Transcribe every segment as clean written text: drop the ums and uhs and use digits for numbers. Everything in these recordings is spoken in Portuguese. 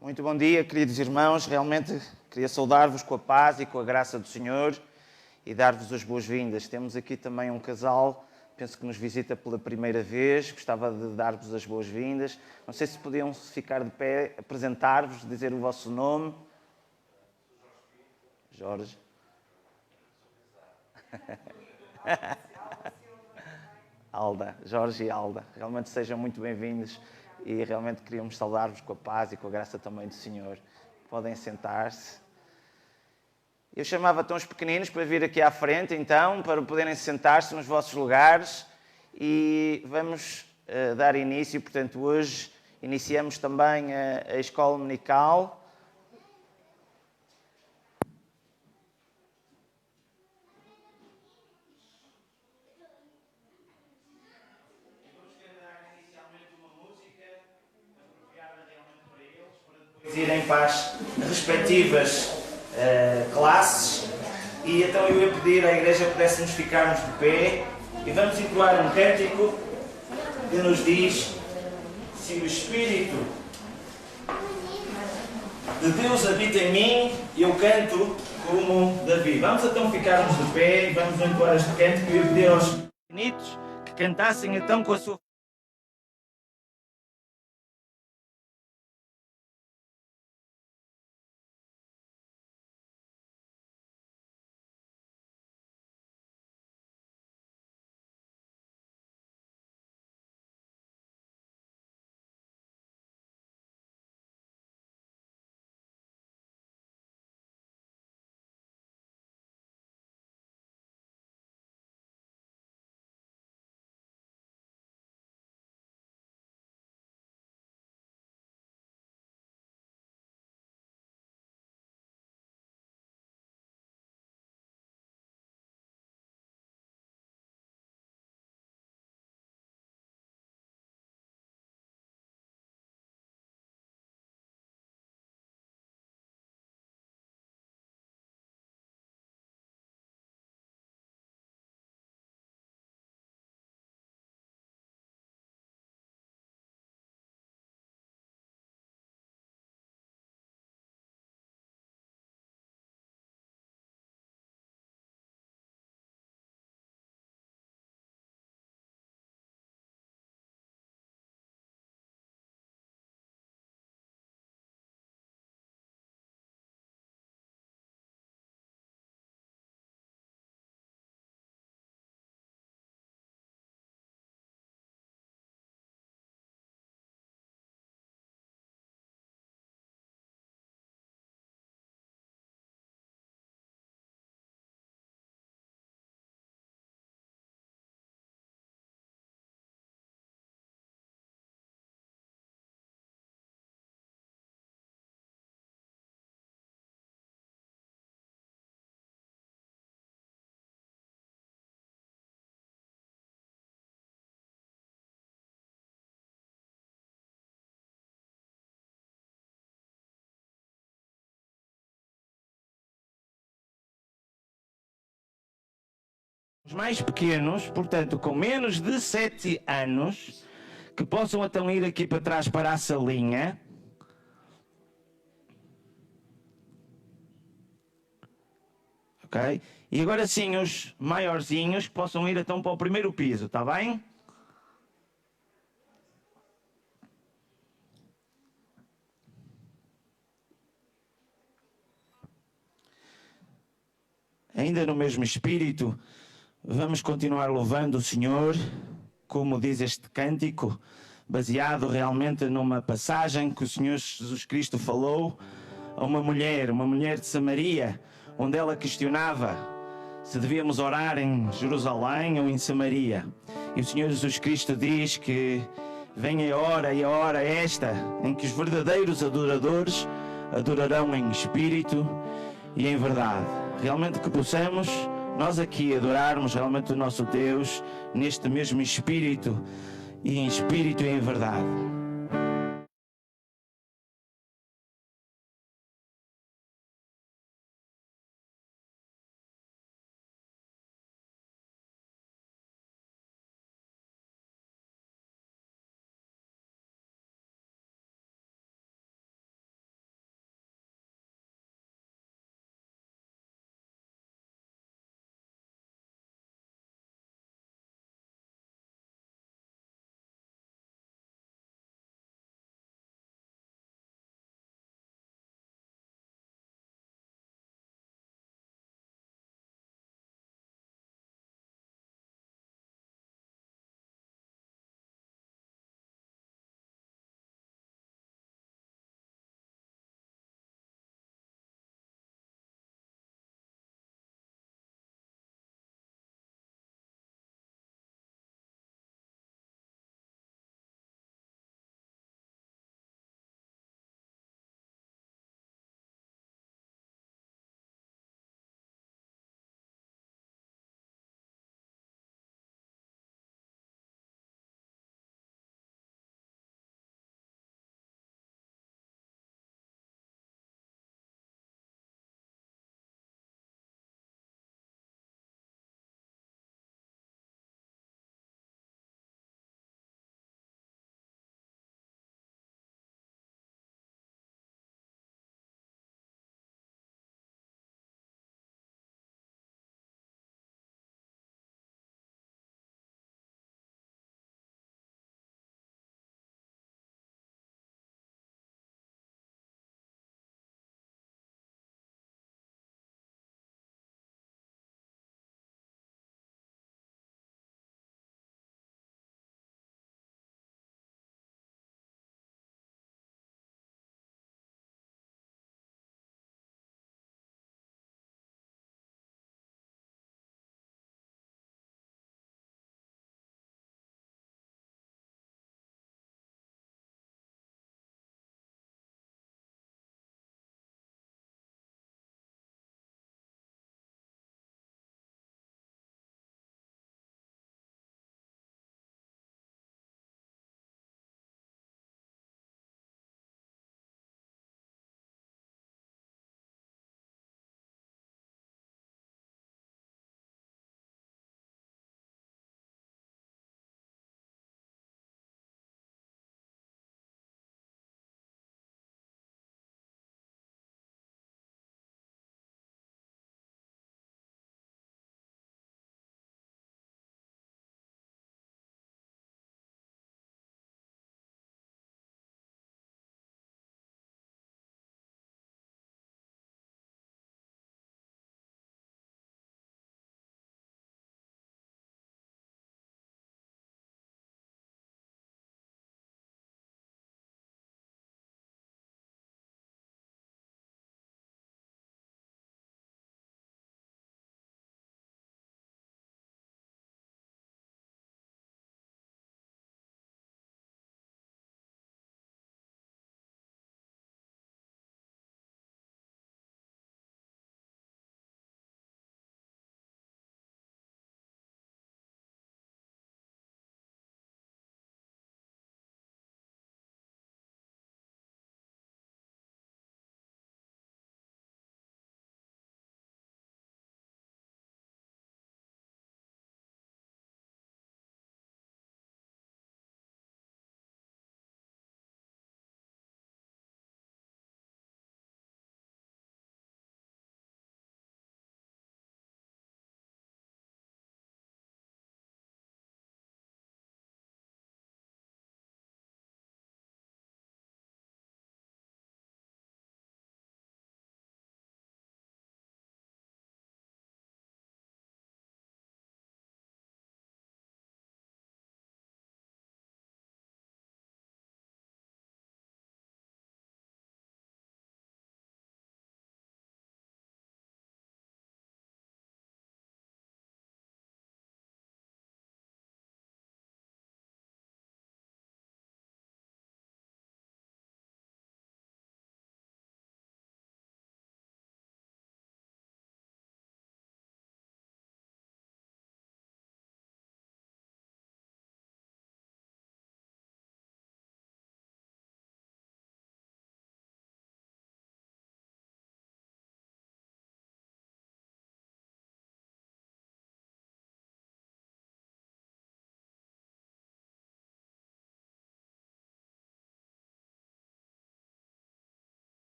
Muito bom dia, queridos irmãos. Realmente queria saudar-vos com a paz e com a graça do Senhor e dar-vos as boas-vindas. Temos aqui também um casal, penso que nos visita pela primeira vez. Gostava de dar-vos as boas-vindas. Não sei se podiam ficar de pé, apresentar-vos, dizer o vosso nome. Jorge. Alda, Jorge e Alda. Realmente sejam muito bem-vindos e realmente queríamos saudar-vos com a paz e com a graça também do Senhor. Podem sentar-se. Eu chamava tão os pequeninos para vir aqui à frente, então, para poderem sentar-se nos vossos lugares e vamos dar início. Portanto, hoje iniciamos também a escola dominical. Irem para as respectivas classes e então eu ia pedir à igreja que pudéssemos ficarmos de pé e vamos entoar um cântico que nos diz: se o Espírito de Deus habita em mim, eu canto como Davi. Vamos então ficarmos de pé e vamos entoar este cântico e eu ia pedir aos pequenitos que cantassem então com a sua os mais pequenos, portanto com menos de 7 anos, que possam então ir aqui para trás para a salinha. Ok? E agora sim os maiorzinhos que possam ir então para o primeiro piso, está bem? Ainda no mesmo espírito, vamos continuar louvando o Senhor, como diz este cântico, baseado realmente numa passagem que o Senhor Jesus Cristo falou a uma mulher de Samaria, onde ela questionava se devíamos orar em Jerusalém ou em Samaria. E o Senhor Jesus Cristo diz que vem a hora, e a hora é esta, em que os verdadeiros adoradores adorarão em espírito e em verdade. Realmente que possamos nós aqui adorarmos realmente o nosso Deus neste mesmo espírito e em verdade.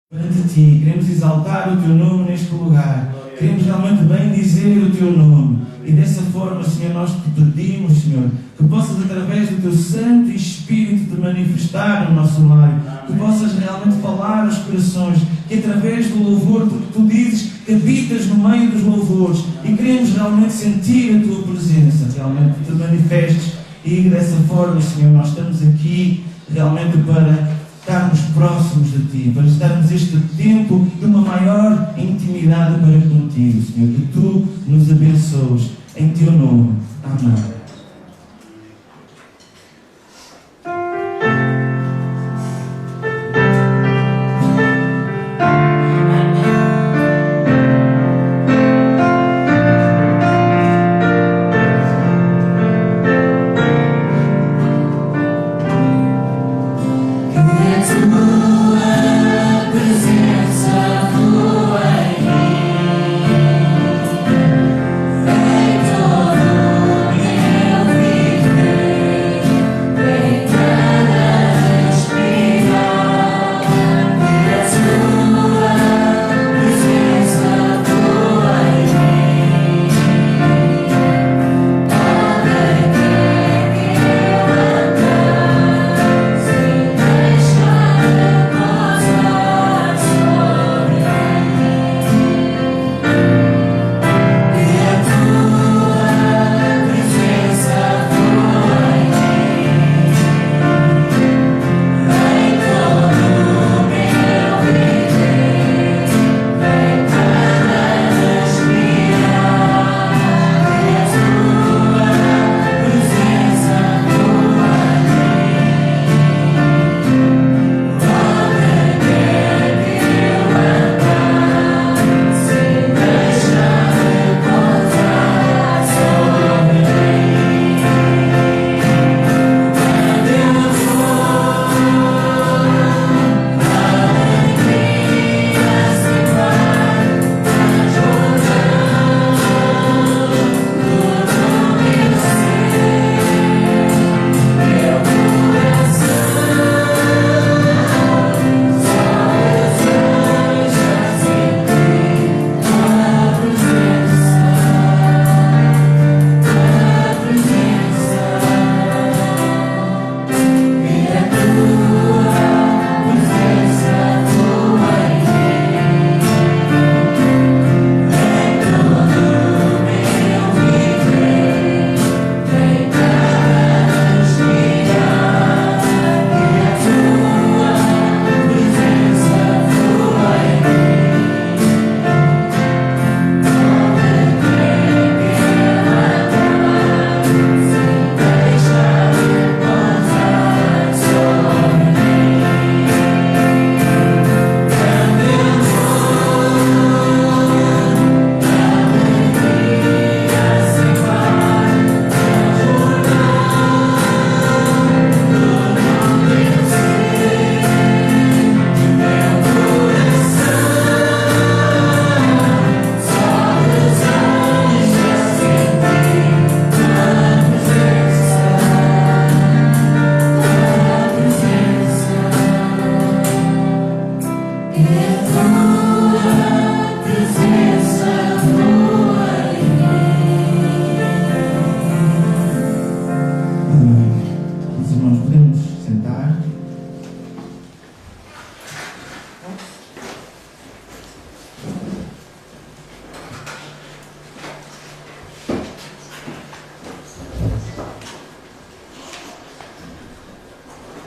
Perante Ti, queremos exaltar o Teu nome neste lugar. Queremos realmente bem dizer o Teu nome. E dessa forma, Senhor, nós te pedimos, Senhor, que possas, através do Teu Santo Espírito, te manifestar no nosso lar. Que possas realmente falar aos corações. Que através do louvor, porque Tu dizes que habitas no meio dos louvores. E queremos realmente sentir a Tua presença. Realmente te manifestes. E dessa forma, Senhor, nós estamos aqui realmente para estarmos próximos de Ti, para estarmos este tempo de uma maior intimidade para contigo, Senhor, que Tu nos abençoes em Teu nome. Amém.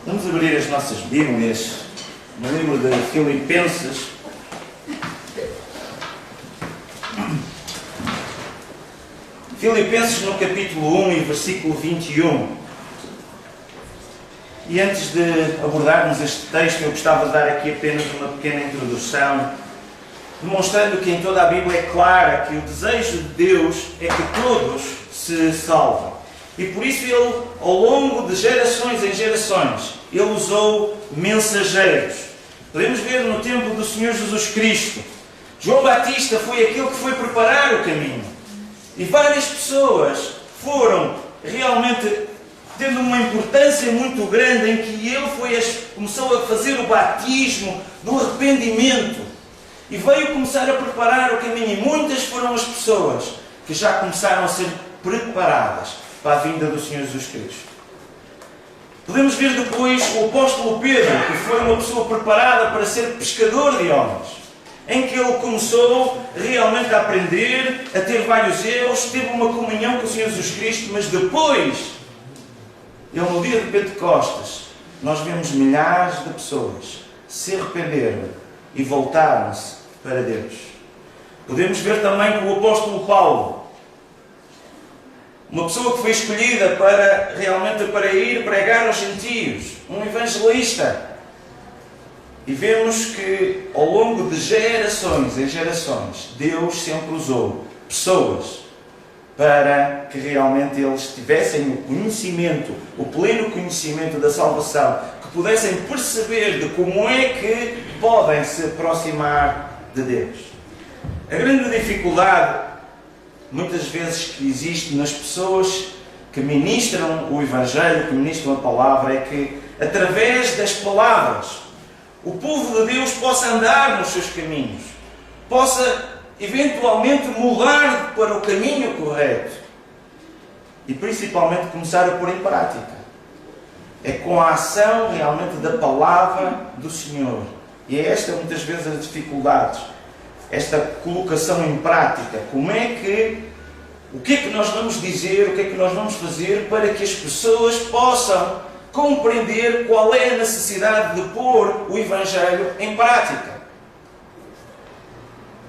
Vamos abrir as nossas Bíblias no livro de Filipenses. Filipenses no capítulo 1 e versículo 21. E antes de abordarmos este texto, eu gostava de dar aqui apenas uma pequena introdução, demonstrando que em toda a Bíblia é clara que o desejo de Deus é que todos se salvem. E por isso Ele, ao longo de gerações em gerações, Ele usou mensageiros. Podemos ver no tempo do Senhor Jesus Cristo. João Batista foi aquele que foi preparar o caminho. E várias pessoas foram realmente tendo uma importância muito grande, em que ele começou a fazer o batismo do arrependimento e veio começar a preparar o caminho. E muitas foram as pessoas que já começaram a ser preparadas para a vinda do Senhor Jesus Cristo. Podemos ver depois o apóstolo Pedro, que foi uma pessoa preparada para ser pescador de homens, em que ele começou realmente a aprender, a ter vários erros, teve uma comunhão com o Senhor Jesus Cristo, mas depois, ele no dia de Pentecostes, nós vemos milhares de pessoas se arrependeram e voltaram-se para Deus. Podemos ver também que o apóstolo Paulo, uma pessoa que foi escolhida para ir pregar aos gentios, um evangelista. E vemos que ao longo de gerações em gerações, Deus sempre usou pessoas para que realmente eles tivessem o conhecimento, o pleno conhecimento da salvação, que pudessem perceber de como é que podem se aproximar de Deus. A grande dificuldade muitas vezes que existe nas pessoas que ministram o Evangelho, que ministram a palavra, é que através das palavras o povo de Deus possa andar nos seus caminhos, possa eventualmente mudar para o caminho correto e principalmente começar a pôr em prática. É com a ação realmente da palavra do Senhor. E é esta muitas vezes as dificuldades, esta colocação em prática. O que é que nós vamos dizer, o que é que nós vamos fazer para que as pessoas possam compreender qual é a necessidade de pôr o Evangelho em prática.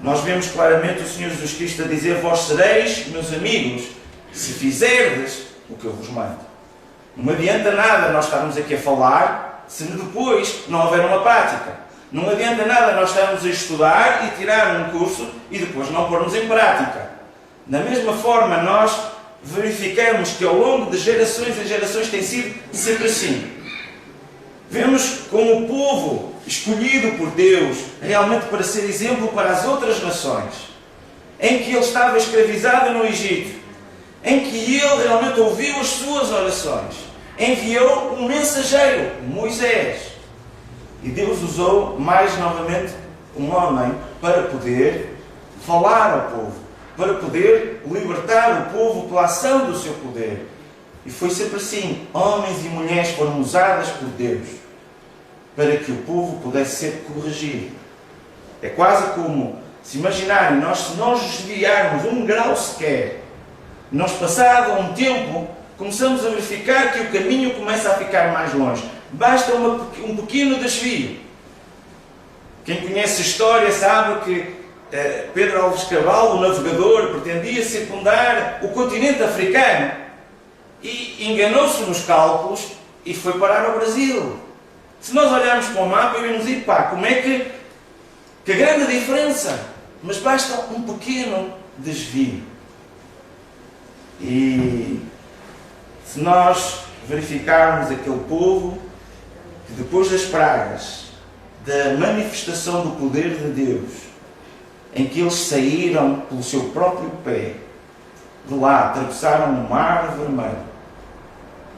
Nós vemos claramente o Senhor Jesus Cristo a dizer: vós sereis meus amigos, se fizerdes o que eu vos mando. Não adianta nada nós estarmos aqui a falar se depois não houver uma prática. Não adianta nada nós estarmos a estudar e tirar um curso e depois não pormos em prática. Da mesma forma, nós verificamos que ao longo de gerações e gerações tem sido sempre assim. Vemos como o povo escolhido por Deus realmente para ser exemplo para as outras nações, em que ele estava escravizado no Egito, em que ele realmente ouviu as suas orações, enviou um mensageiro, Moisés. E Deus usou mais novamente um homem para poder falar ao povo, para poder libertar o povo pela ação do seu poder. E foi sempre assim. Homens e mulheres foram usadas por Deus para que o povo pudesse ser corrigido. É quase como, se imaginarem, se nós desviarmos um grau sequer, nós passado um tempo, começamos a verificar que o caminho começa a ficar mais longe. Basta um pequeno desvio. Quem conhece a história sabe que Pedro Alves Cabral, o navegador, pretendia circundar o continente africano e enganou-se nos cálculos e foi parar ao Brasil. Se nós olharmos para o mapa, vamos dizer, como é que grande diferença, mas basta um pequeno desvio. E se nós verificarmos aquele povo que depois das pragas, da manifestação do poder de Deus, em que eles saíram pelo seu próprio pé, de lá atravessaram o Mar Vermelho.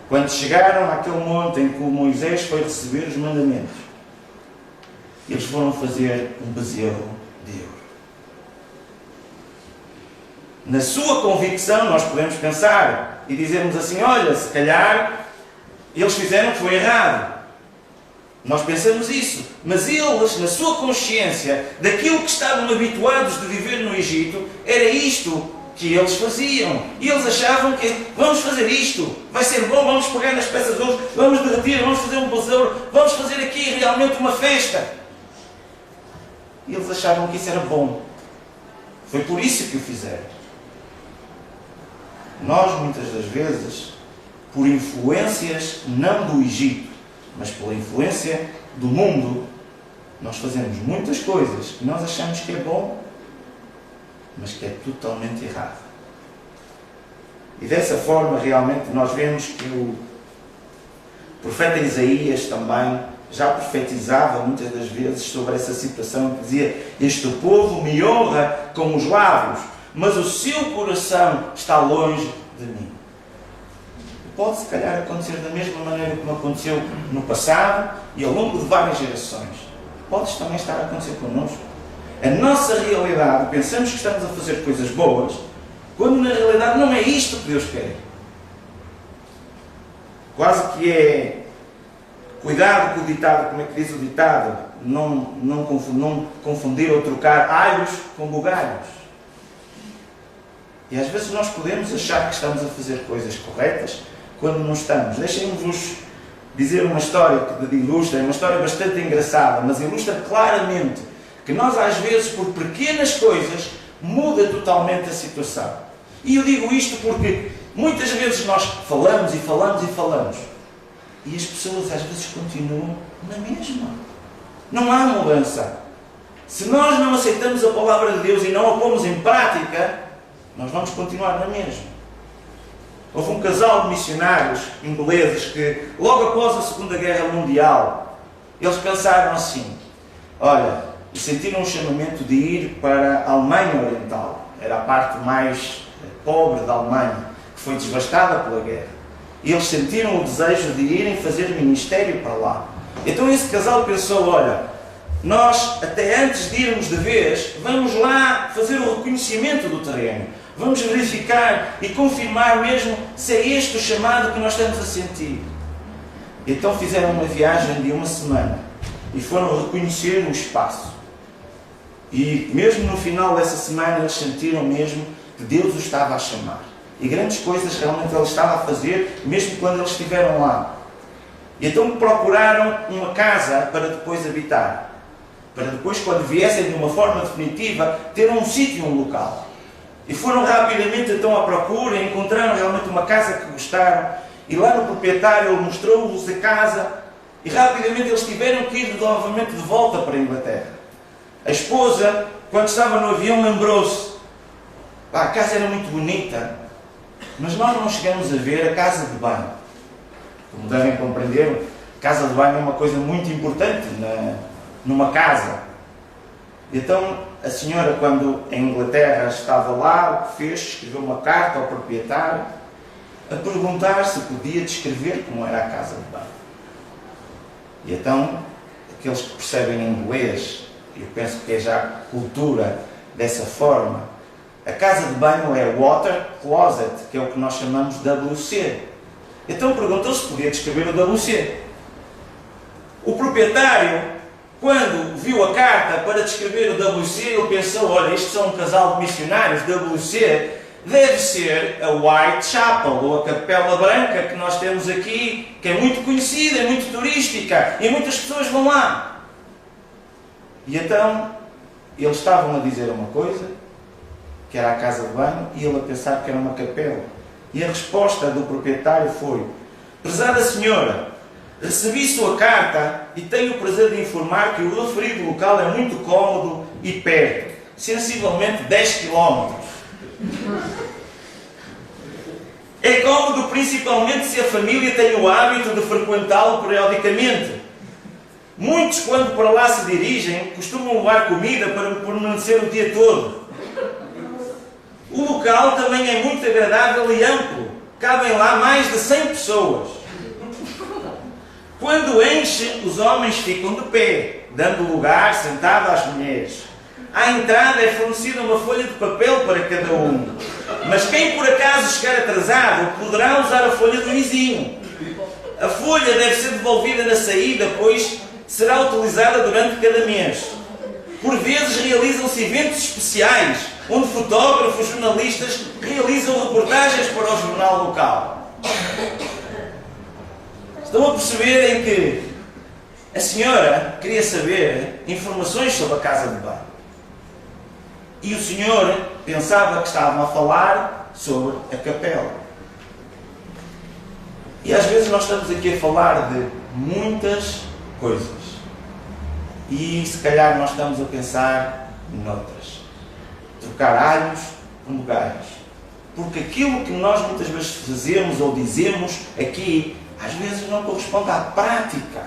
Quando chegaram àquele monte em que o Moisés foi receber os mandamentos, eles foram fazer um bezerro de ouro. Na sua convicção, nós podemos pensar e dizermos assim: olha, se calhar eles fizeram o que foi errado. Nós pensamos isso, mas eles, na sua consciência, daquilo que estavam habituados de viver no Egito, era isto que eles faziam. E eles achavam que vamos fazer isto, vai ser bom, vamos pegar nas peças de ouro, vamos derreter, vamos fazer um besouro, vamos fazer aqui realmente uma festa. E eles achavam que isso era bom. Foi por isso que o fizeram. Nós, muitas das vezes, por influências não do Egito, mas pela influência do mundo, nós fazemos muitas coisas que nós achamos que é bom, mas que é totalmente errado. E dessa forma, realmente, nós vemos que o profeta Isaías também já profetizava muitas das vezes sobre essa situação, que dizia: este povo me honra com os lábios, mas o seu coração está longe de mim. pode se calhar acontecer da mesma maneira como aconteceu no passado e ao longo de várias gerações. Pode também estar a acontecer connosco. A nossa realidade, pensamos que estamos a fazer coisas boas, quando na realidade não é isto que Deus quer. Quase que é cuidado com o ditado, como é que diz o ditado? Não confundir ou trocar alhos com bugalhos. E às vezes nós podemos achar que estamos a fazer coisas corretas quando não estamos. Deixem-me-vos dizer uma história que ilustra, é uma história bastante engraçada, mas ilustra claramente que nós às vezes, por pequenas coisas, muda totalmente a situação. E eu digo isto porque muitas vezes nós falamos e falamos e falamos e as pessoas às vezes continuam na mesma. Não há mudança. Se nós não aceitamos a palavra de Deus e não a pomos em prática, nós vamos continuar na mesma. Houve um casal de missionários ingleses que, logo após a Segunda Guerra Mundial, eles pensaram assim: olha, sentiram um chamamento de ir para a Alemanha Oriental. Era a parte mais pobre da Alemanha, que foi devastada pela guerra. E eles sentiram o desejo de irem fazer ministério para lá. Então esse casal pensou: olha, nós até antes de irmos de vez, vamos lá fazer o reconhecimento do terreno. Vamos verificar e confirmar mesmo se é este o chamado que nós estamos a sentir. Então fizeram uma viagem de uma semana e foram reconhecer o espaço. E mesmo no final dessa semana eles sentiram mesmo que Deus os estava a chamar. E grandes coisas realmente Ele estava a fazer, mesmo quando eles estiveram lá. E então procuraram uma casa para depois habitar. Para depois, quando viessem de uma forma definitiva, ter um sítio, um local. E foram rapidamente então à procura e encontraram realmente uma casa que gostaram. E lá no proprietário ele mostrou-vos a casa. E rapidamente eles tiveram que ir novamente de volta para a Inglaterra. A esposa, quando estava no avião, lembrou-se: a casa era muito bonita, mas nós não chegamos a ver a casa de banho. Como devem compreender, a casa de banho é uma coisa muito importante numa casa. Então, a senhora, quando em Inglaterra estava lá, o que fez? Escreveu uma carta ao proprietário a perguntar se podia descrever como era a casa de banho. E então, aqueles que percebem inglês, eu penso que é já cultura dessa forma, a casa de banho é water closet, que é o que nós chamamos de WC. Então perguntou se podia descrever o WC. O proprietário, quando viu a carta para descrever o WC, ele pensou: olha, estes são um casal de missionários, WC deve ser a Whitechapel, ou a Capela Branca que nós temos aqui, que é muito conhecida, é muito turística, e muitas pessoas vão lá. E então, eles estavam a dizer uma coisa, que era a casa de banho, e ele a pensar que era uma capela. E a resposta do proprietário foi: prezada senhora, recebi sua carta e tenho o prazer de informar que o referido local é muito cómodo e perto, sensivelmente 10 km. É cómodo principalmente se a família tem o hábito de frequentá-lo periodicamente. Muitos, quando para lá se dirigem, costumam levar comida para permanecer o dia todo. O local também é muito agradável e amplo. Cabem lá mais de 100 pessoas. Quando enche, os homens ficam de pé, dando lugar sentado às mulheres. À entrada é fornecida uma folha de papel para cada um. Mas quem por acaso chegar atrasado poderá usar a folha do vizinho. A folha deve ser devolvida na saída, pois será utilizada durante cada mês. Por vezes realizam-se eventos especiais, onde fotógrafos, jornalistas realizam reportagens para o jornal local. Estão a perceber em que a senhora queria saber informações sobre a casa de banho. E o senhor pensava que estavam a falar sobre a capela. E às vezes nós estamos aqui a falar de muitas coisas. E se calhar nós estamos a pensar noutras. Trocar alhos por bugalhos. Porque aquilo que nós muitas vezes fazemos ou dizemos aqui, às vezes não corresponde à prática.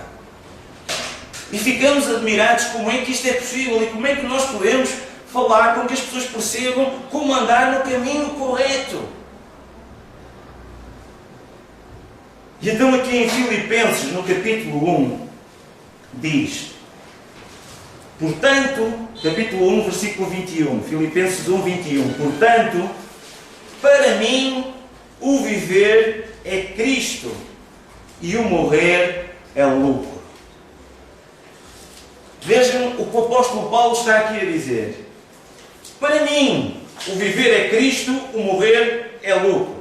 E ficamos admirados como é que isto é possível e como é que nós podemos falar com que as pessoas percebam como andar no caminho correto. E então aqui em Filipenses, no capítulo 1, diz, portanto, capítulo 1, versículo 21, Filipenses 1, 21, portanto, para mim, o viver é Cristo e o morrer é lucro. Vejam o que o apóstolo Paulo está aqui a dizer. Para mim, o viver é Cristo, o morrer é lucro.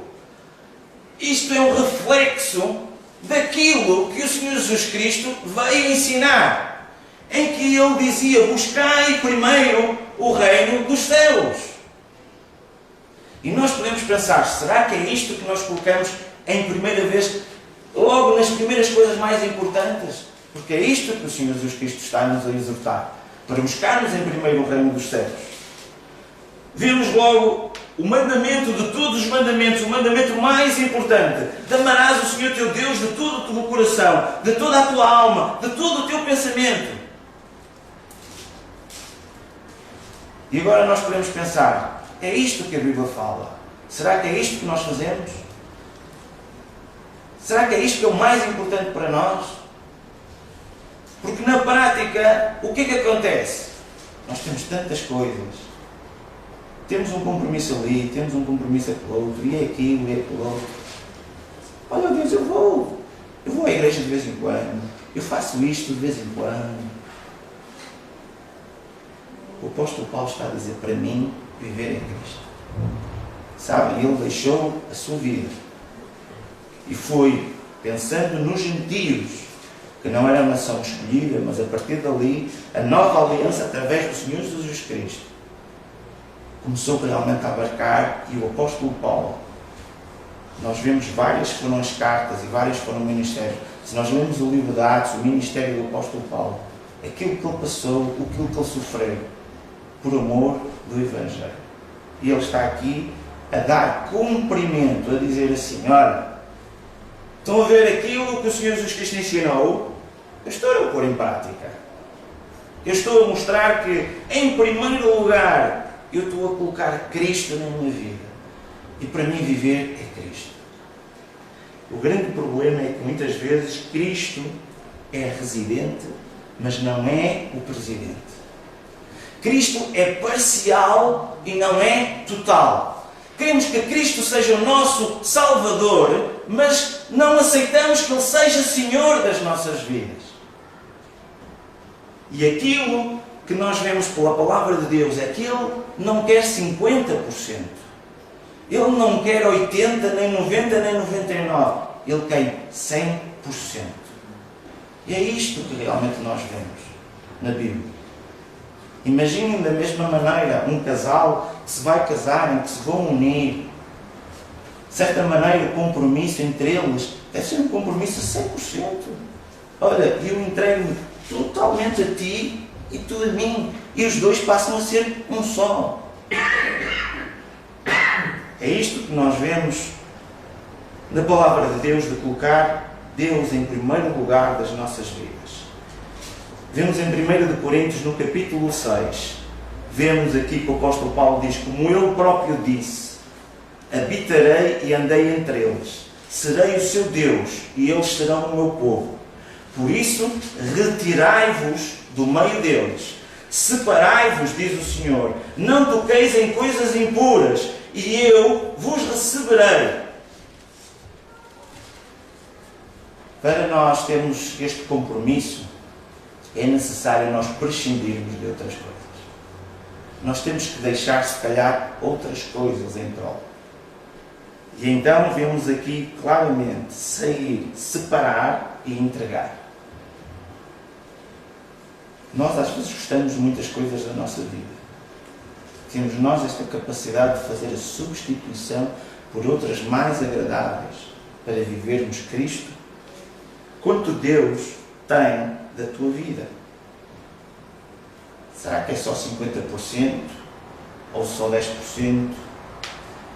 Isto é um reflexo daquilo que o Senhor Jesus Cristo veio ensinar, em que Ele dizia, buscai primeiro o reino dos céus. E nós podemos pensar, será que é isto que nós colocamos em primeira vez, logo nas primeiras coisas mais importantes? Porque é isto que o Senhor Jesus Cristo está-nos a exortar, para buscarmos em primeiro o reino dos céus. Vemos logo o mandamento de todos os mandamentos, o mandamento mais importante. Amarás o Senhor teu Deus de todo o teu coração, de toda a tua alma, de todo o teu pensamento. E agora nós podemos pensar, é isto que a Bíblia fala? Será que é isto que nós fazemos? Será que é isto que é o mais importante para nós? Porque na prática, o que é que acontece? Nós temos tantas coisas. Temos um compromisso ali, temos um compromisso aquele outro, e é aquilo, e é aquele outro. Olha Deus, eu vou à igreja de vez em quando, eu faço isto de vez em quando. O apóstolo Paulo está a dizer, para mim, viver é Cristo. Sabem, ele deixou a sua vida e foi pensando nos gentios, que não era a nação escolhida, mas a partir dali, a nova aliança através do Senhor Jesus Cristo começou realmente a abarcar. E o apóstolo Paulo, nós vemos várias foram as cartas e vários foram o ministério. Se nós lemos o livro de Atos, o ministério do apóstolo Paulo, aquilo que ele passou, aquilo que ele sofreu, por amor do Evangelho. E ele está aqui a dar cumprimento, a dizer assim, olha, estão a ver aquilo que o Senhor Jesus Cristo ensinou? Eu estou a pôr em prática. Eu estou a mostrar que, em primeiro lugar, eu estou a colocar Cristo na minha vida. E para mim viver é Cristo. O grande problema é que muitas vezes Cristo é residente, mas não é o presidente. Cristo é parcial e não é total. Queremos que Cristo seja o nosso Salvador, mas não aceitamos que Ele seja Senhor das nossas vidas. E aquilo que nós vemos pela Palavra de Deus é que Ele não quer 50%. Ele não quer 80%, nem 90%, nem 99%. Ele quer 100%. E é isto que realmente nós vemos na Bíblia. Imaginem da mesma maneira um casal que se vai casar, em que se vão unir. De certa maneira, o compromisso entre eles deve ser um compromisso a 100%. Olha, eu entrego-me totalmente a ti e tu a mim. E os dois passam a ser um só. É isto que nós vemos na Palavra de Deus, de colocar Deus em primeiro lugar das nossas vidas. Vemos em 1 Coríntios, no capítulo 6, vemos aqui que o apóstolo Paulo diz, como ele próprio disse, habitarei e andei entre eles, serei o seu Deus e eles serão o meu povo. Por isso, retirai-vos do meio deles, separai-vos, diz o Senhor, não toqueis em coisas impuras, e eu vos receberei. Para nós termos este compromisso, é necessário nós prescindirmos de outras coisas. Nós temos que deixar, se calhar, outras coisas em prol. E então vemos aqui claramente sair, separar e entregar. Nós às vezes gostamos de muitas coisas da nossa vida. Temos nós esta capacidade de fazer a substituição por outras mais agradáveis para vivermos Cristo. Quanto Deus tem da tua vida? Será que é só 50%? Ou só 10%?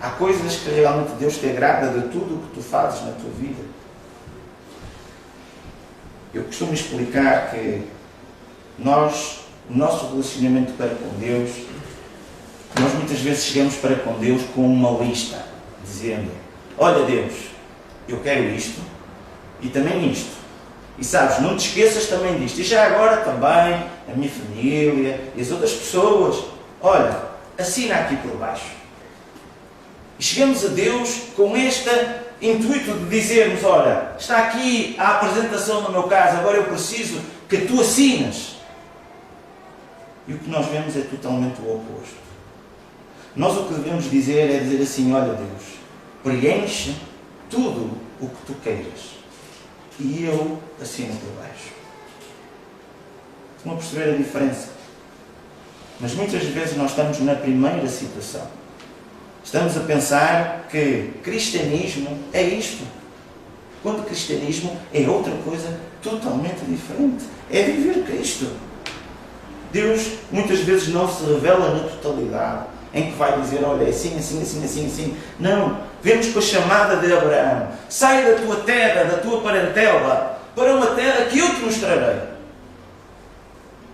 Há coisas que realmente Deus te agrada de tudo o que tu fazes na tua vida. Eu costumo explicar que nós, o nosso relacionamento para com Deus, nós muitas vezes chegamos para com Deus com uma lista, dizendo, olha Deus, eu quero isto, E também isto. E sabes, não te esqueças também disto. E já agora também, a minha família e as outras pessoas. Olha, assina aqui por baixo. E chegamos a Deus com este intuito de dizermos, olha, está aqui a apresentação no meu caso, agora eu preciso que tu assinas. E o que nós vemos é totalmente o oposto. Nós o que devemos dizer é dizer assim, olha Deus, preenche tudo o que tu queiras. E eu assino por baixo. Estão a perceber a diferença? Mas muitas vezes nós estamos na primeira situação. Estamos a pensar que cristianismo é isto. Quando cristianismo é outra coisa totalmente diferente. É viver Cristo. Deus muitas vezes não se revela na totalidade, em que vai dizer, olha, é assim, assim, assim, assim, assim. Não. Vemos com a chamada de Abraão. Sai da tua terra, da tua parentela, para uma terra que eu te mostrarei.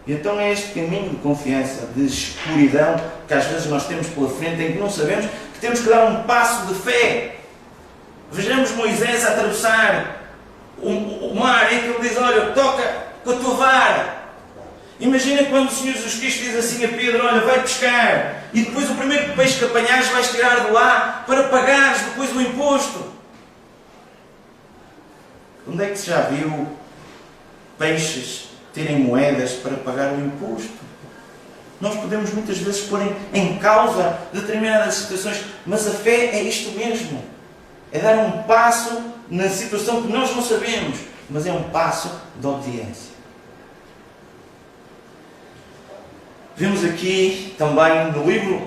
E então é este caminho de confiança, de escuridão, que às vezes nós temos pela frente, em que não sabemos que temos que dar um passo de fé. Vejamos Moisés a atravessar o mar, em que ele diz, olha, toca com a tua vara. Imagina quando o Senhor Jesus Cristo diz assim a Pedro, olha, vai pescar, e depois o primeiro peixe que apanhares vais tirar de lá para pagares depois o imposto. Onde é que se já viu peixes terem moedas para pagar o imposto? Nós podemos muitas vezes pôr em causa determinadas situações, mas a fé é isto mesmo. É dar um passo na situação que nós não sabemos, mas é um passo de obediência. Vemos aqui também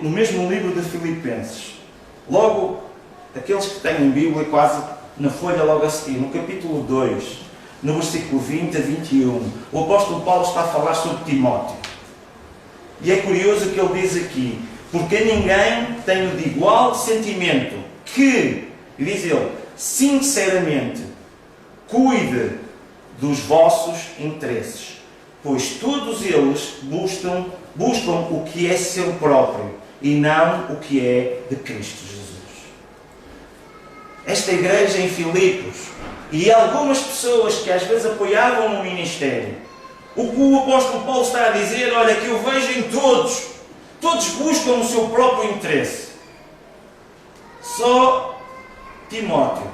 no mesmo livro de Filipenses, logo, aqueles que têm Bíblia quase na folha logo a seguir, no capítulo 2, no versículo 20 a 21, o apóstolo Paulo está a falar sobre Timóteo. E é curioso que ele diz aqui, porque ninguém tem de igual sentimento que, diz ele, sinceramente, cuide dos vossos interesses, pois todos eles buscam o que é seu próprio e não o que é de Cristo Jesus. Esta igreja em Filipos e algumas pessoas que às vezes apoiavam no ministério, o que o apóstolo Paulo está a dizer, olha, que eu vejo em todos buscam o seu próprio interesse. Só Timóteo,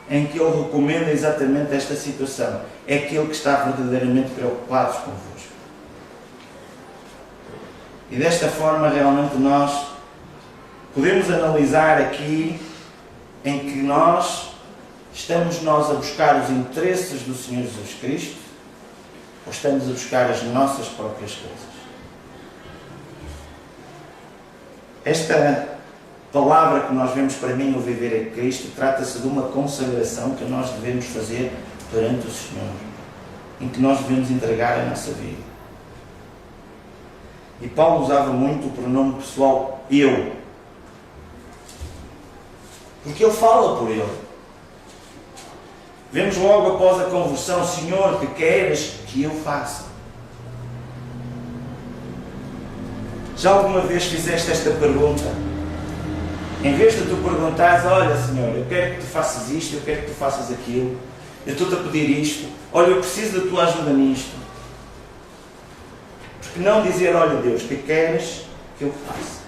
em que ele recomenda exatamente esta situação, é aquele que está verdadeiramente preocupado convosco. E desta forma realmente nós podemos analisar aqui em que estamos a buscar os interesses do Senhor Jesus Cristo ou estamos a buscar as nossas próprias coisas. Esta palavra que nós vemos para mim, o viver em Cristo, trata-se de uma consagração que nós devemos fazer perante o Senhor, em que nós devemos entregar a nossa vida. E Paulo usava muito o pronome pessoal eu, porque ele fala por ele. Vemos logo após a conversão, Senhor, que queres que eu faça? Já alguma vez fizeste esta pergunta? Em vez de tu perguntares, olha Senhor, eu quero que tu faças isto, eu quero que tu faças aquilo, eu estou-te a pedir isto, olha, eu preciso da tua ajuda nisto. Porque não dizer, olha Deus, que queres que eu faça?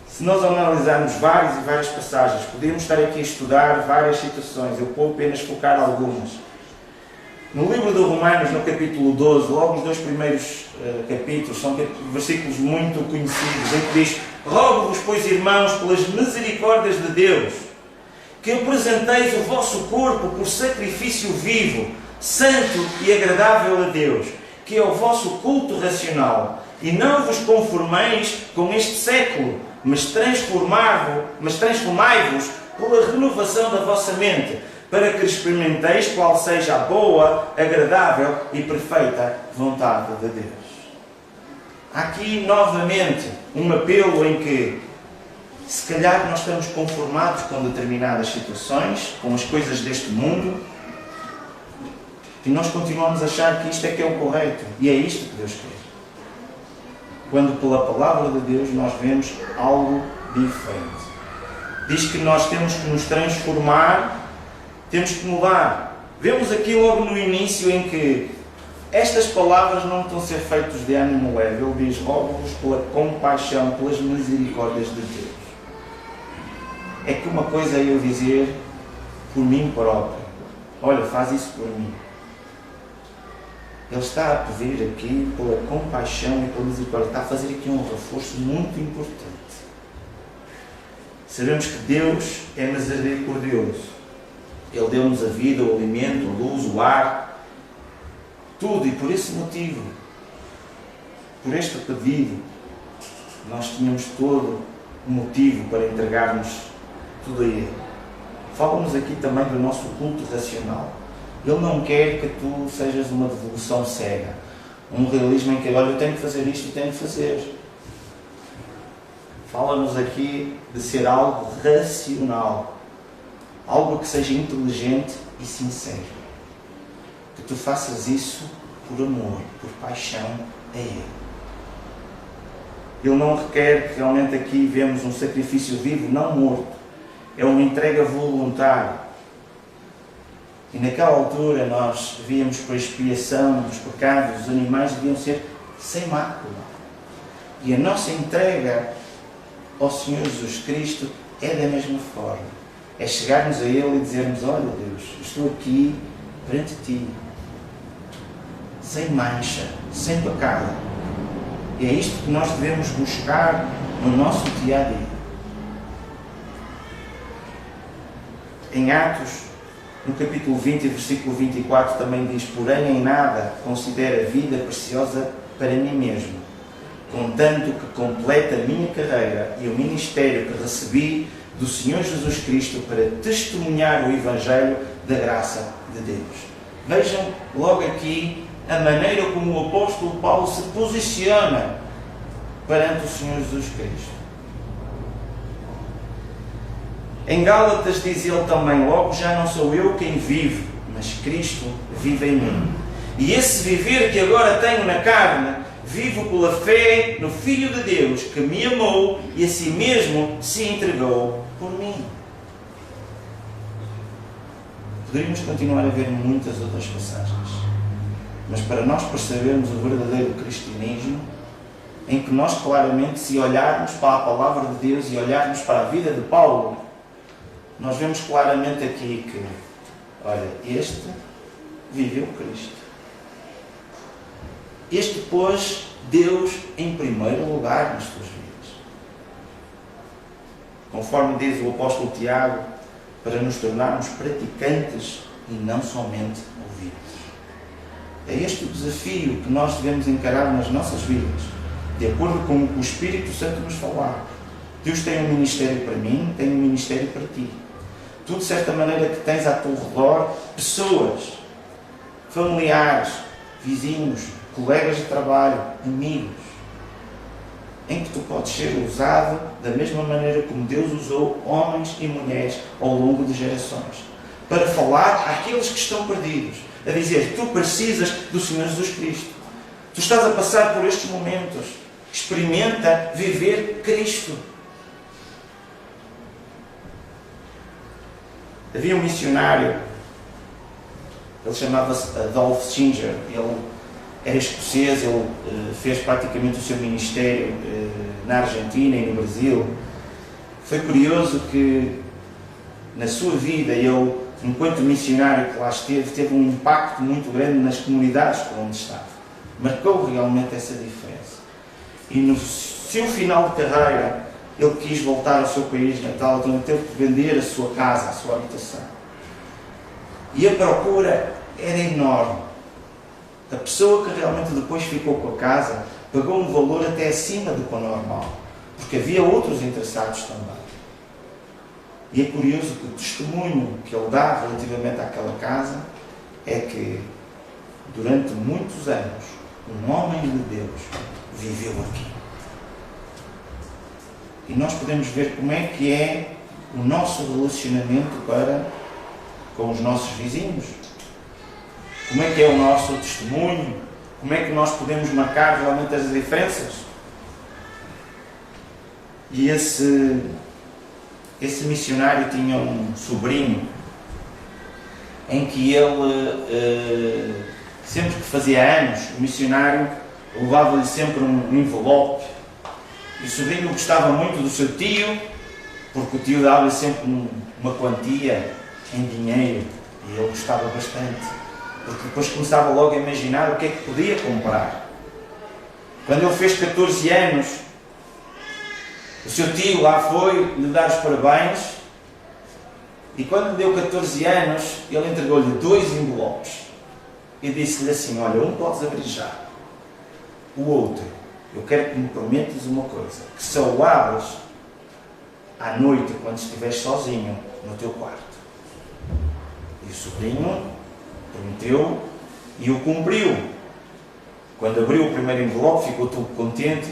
Se nós analisarmos várias passagens, podemos estar aqui a estudar várias situações, eu vou apenas focar algumas. No livro de Romanos, no capítulo 12, logo os dois primeiros capítulos, são versículos muito conhecidos, em que diz, rogo-vos, pois irmãos, pelas misericórdias de Deus, que apresenteis o vosso corpo por sacrifício vivo, santo e agradável a Deus, que é o vosso culto racional, e não vos conformeis com este século, mas transformai-vos pela renovação da vossa mente, para que experimenteis qual seja a boa, agradável e perfeita vontade de Deus. Há aqui novamente um apelo em que, se calhar, nós estamos conformados com determinadas situações, com as coisas deste mundo, e nós continuamos a achar que isto é que é o correto. E é isto que Deus quer. Quando pela palavra de Deus nós vemos algo diferente. Diz que nós temos que nos transformar, temos que mudar. Vemos aqui logo no início em que estas palavras não estão a ser feitas de ânimo leve. Ele diz: rogo-vos pela compaixão, pelas misericórdias de Deus. É que uma coisa é eu dizer por mim próprio: olha, faz isso por mim. Ele está a pedir aqui pela compaixão e pela misericórdia. Está a fazer aqui um reforço muito importante. Sabemos que Deus é misericordioso. Ele deu-nos a vida, o alimento, a luz, o ar, tudo. E por esse motivo, por este pedido, nós tínhamos todo o motivo para entregarmos tudo a Ele. Fala-nos aqui também do nosso culto racional. Ele não quer que tu sejas uma devolução cega. Um realismo em que, olha, eu tenho que fazer isto e tenho que fazer. Fala-nos aqui de ser algo racional. Algo que seja inteligente e sincero. Que tu faças isso por amor, por paixão a Ele. Ele não requer que realmente aqui vemos um sacrifício vivo, não morto. É uma entrega voluntária. E naquela altura nós víamos que a expiação dos pecados dos animais deviam ser sem mácula. E a nossa entrega ao Senhor Jesus Cristo é da mesma forma. É chegarmos a Ele e dizermos: olha Deus, estou aqui perante Ti, sem mancha, sem pecado. E é isto que nós devemos buscar no nosso dia-a-dia. Em Atos, no capítulo 20, versículo 24, também diz: porém em nada considero a vida preciosa para mim mesmo, contanto que complete a minha carreira e o ministério que recebi do Senhor Jesus Cristo para testemunhar o Evangelho da graça de Deus. Vejam logo aqui a maneira como o apóstolo Paulo se posiciona perante o Senhor Jesus Cristo. Em Gálatas diz ele também: logo já não sou eu quem vive, mas Cristo vive em mim. E esse viver que agora tenho na carne, vivo pela fé no Filho de Deus, que me amou e a si mesmo se entregou por mim. Poderíamos continuar a ver muitas outras passagens, mas para nós percebermos o verdadeiro cristianismo, em que nós claramente, se olharmos para a palavra de Deus e olharmos para a vida de Paulo, nós vemos claramente aqui que, olha, este viveu Cristo. Este pôs Deus em primeiro lugar nas suas vidas. Conforme diz o apóstolo Tiago, para nos tornarmos praticantes e não somente ouvintes. É este o desafio que nós devemos encarar nas nossas vidas, de acordo com o que o Espírito Santo nos falar. Deus tem um ministério para mim, tem um ministério para ti. Tu, de certa maneira, que tens ao teu redor pessoas, familiares, vizinhos, colegas de trabalho, amigos, em que tu podes ser usado da mesma maneira como Deus usou homens e mulheres ao longo de gerações, para falar àqueles que estão perdidos, a dizer: tu precisas do Senhor Jesus Cristo. Tu estás a passar por estes momentos. Experimenta viver Cristo. Havia um missionário, ele chamava-se Adolf Singer. Ele era escocês, ele fez praticamente o seu ministério na Argentina e no Brasil. Foi curioso que na sua vida ele, enquanto missionário que lá esteve, teve um impacto muito grande nas comunidades por onde estava. Marcou realmente essa diferença. E no seu final de carreira, ele quis voltar ao seu país natal, então teve que vender a sua casa, a sua habitação. E a procura era enorme. A pessoa que realmente depois ficou com a casa pagou um valor até acima do normal, porque havia outros interessados também. E é curioso que o testemunho que ele dá relativamente àquela casa é que durante muitos anos um homem de Deus viveu aqui. E nós podemos ver como é que é o nosso relacionamento com os nossos vizinhos. Como é que é o nosso testemunho? Como é que nós podemos marcar realmente as diferenças? E esse missionário tinha um sobrinho em que ele, sempre que fazia anos, o missionário levava-lhe sempre um envelope. E o sobrinho gostava muito do seu tio, porque o tio dava-lhe sempre uma quantia em dinheiro, e ele gostava bastante, porque depois começava logo a imaginar o que é que podia comprar. Quando ele fez 14 anos, o seu tio lá foi lhe dar os parabéns, e quando lhe deu 14 anos, ele entregou-lhe 2 envelopes e disse-lhe assim: olha, um podes abrir já, o outro, eu quero que me prometas uma coisa, que só o abres à noite, quando estiveres sozinho no teu quarto. E o sobrinho prometeu e o cumpriu. Quando abriu o primeiro envelope, ficou todo contente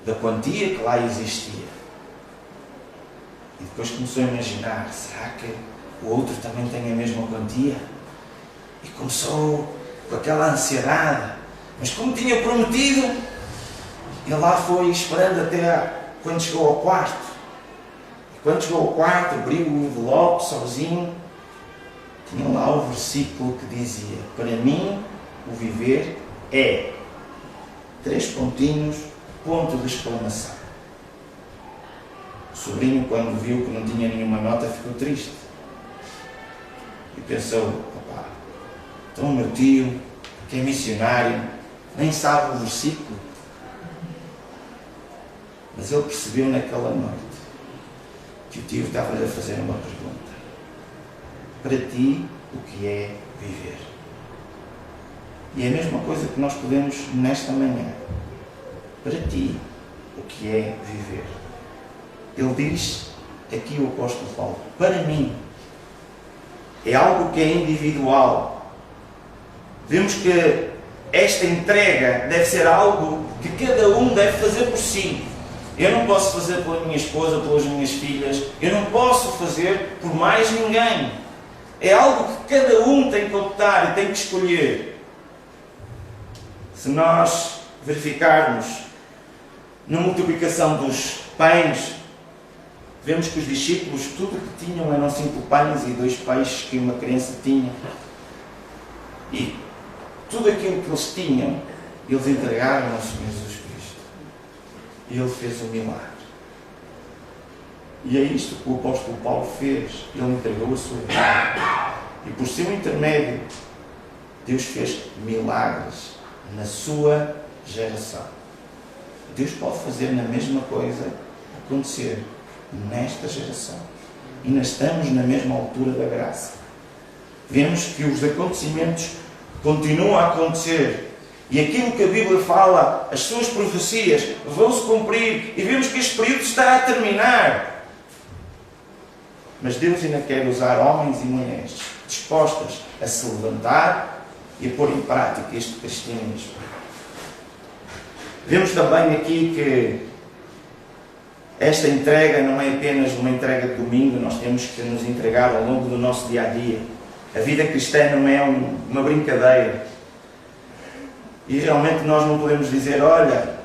da quantia que lá existia. E depois começou a imaginar: será que o outro também tem a mesma quantia? E começou com aquela ansiedade. Mas como tinha prometido, ele lá foi esperando até quando chegou ao quarto. E quando chegou ao quarto, abriu o envelope sozinho. Tinha lá o versículo que dizia: para mim o viver é... 3 pontinhos, ponto de exclamação. O sobrinho, quando viu que não tinha nenhuma nota, ficou triste. E pensou: papá, então o meu tio, que é missionário, nem sabe o versículo. Mas ele percebeu naquela noite que o tio estava-lhe a fazer uma pergunta: para ti, o que é viver? E é a mesma coisa que nós podemos nesta manhã. Para ti, o que é viver? Ele diz aqui, o apóstolo Paulo, para mim. É algo que é individual. Vemos que esta entrega deve ser algo que cada um deve fazer por si. Eu não posso fazer pela minha esposa, pelas minhas filhas. Eu não posso fazer por mais ninguém. É algo que cada um tem que optar e tem que escolher. Se nós verificarmos na multiplicação dos pães, vemos que os discípulos, tudo o que tinham eram 5 pães e 2 peixes que uma criança tinha. E tudo aquilo que eles tinham, eles entregaram ao Senhor Jesus Cristo. E Ele fez um milagre. E é isto que o apóstolo Paulo fez. Ele entregou a sua vida. E por seu intermédio, Deus fez milagres na sua geração. Deus pode fazer na mesma coisa acontecer nesta geração. E nós estamos na mesma altura da graça. Vemos que os acontecimentos continuam a acontecer. E aquilo que a Bíblia fala, as suas profecias, vão se cumprir. E vemos que este período está a terminar. Mas Deus ainda quer usar homens e mulheres dispostas a se levantar e a pôr em prática este cristianismo. Vemos também aqui que esta entrega não é apenas uma entrega de domingo, nós temos que nos entregar ao longo do nosso dia a dia. A vida cristã não é uma brincadeira. E realmente nós não podemos dizer: olha,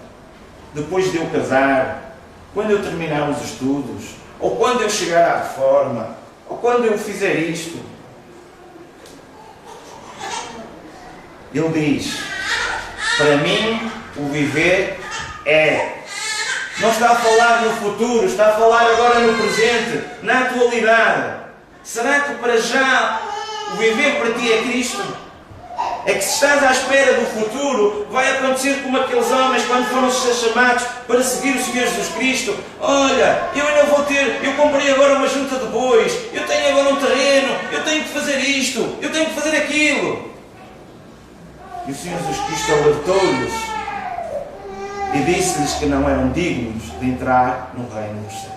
depois de eu casar, quando eu terminar os estudos, ou quando eu chegar à reforma, ou quando eu fizer isto. Ele diz: para mim o viver é... Não está a falar no futuro, está a falar agora no presente, na atualidade. Será que para já o viver para ti é Cristo? É que se estás à espera do futuro, vai acontecer como aqueles homens quando foram chamados para seguir o Senhor Jesus Cristo. Olha, eu ainda vou ter, eu comprei agora uma junta de bois, eu tenho agora um terreno, eu tenho que fazer isto, eu tenho que fazer aquilo. E o Senhor Jesus Cristo alertou-lhes e disse-lhes que não eram dignos de entrar no reino dos céus.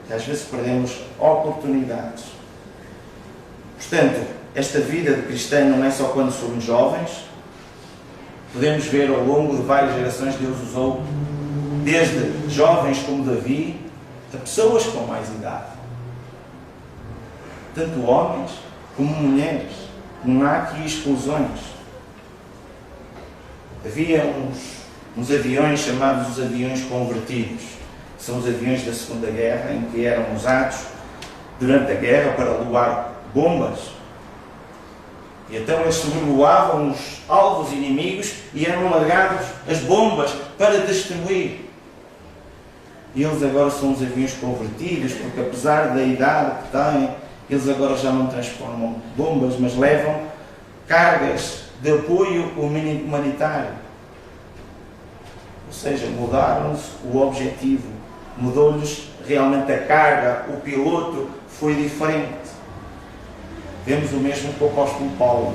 E às vezes perdemos oportunidades. Portanto, esta vida de cristão não é só quando somos jovens. Podemos ver ao longo de várias gerações, Deus usou desde jovens como Davi a pessoas com mais idade. Tanto homens como mulheres. Não há aqui exclusões. Havia uns aviões chamados os aviões convertidos. são os aviões da Segunda Guerra, em que eram usados durante a guerra para levar bombas. E então eles sobrevoavam os alvos inimigos e eram largados as bombas para destruir. E eles agora são os aviões convertidos, porque apesar da idade que têm, eles agora já não transformam bombas, mas levam cargas de apoio humanitário. Ou seja, mudaram-se o objetivo, mudou-lhes realmente a carga, o piloto foi diferente. Vemos o mesmo com o apóstolo Paulo.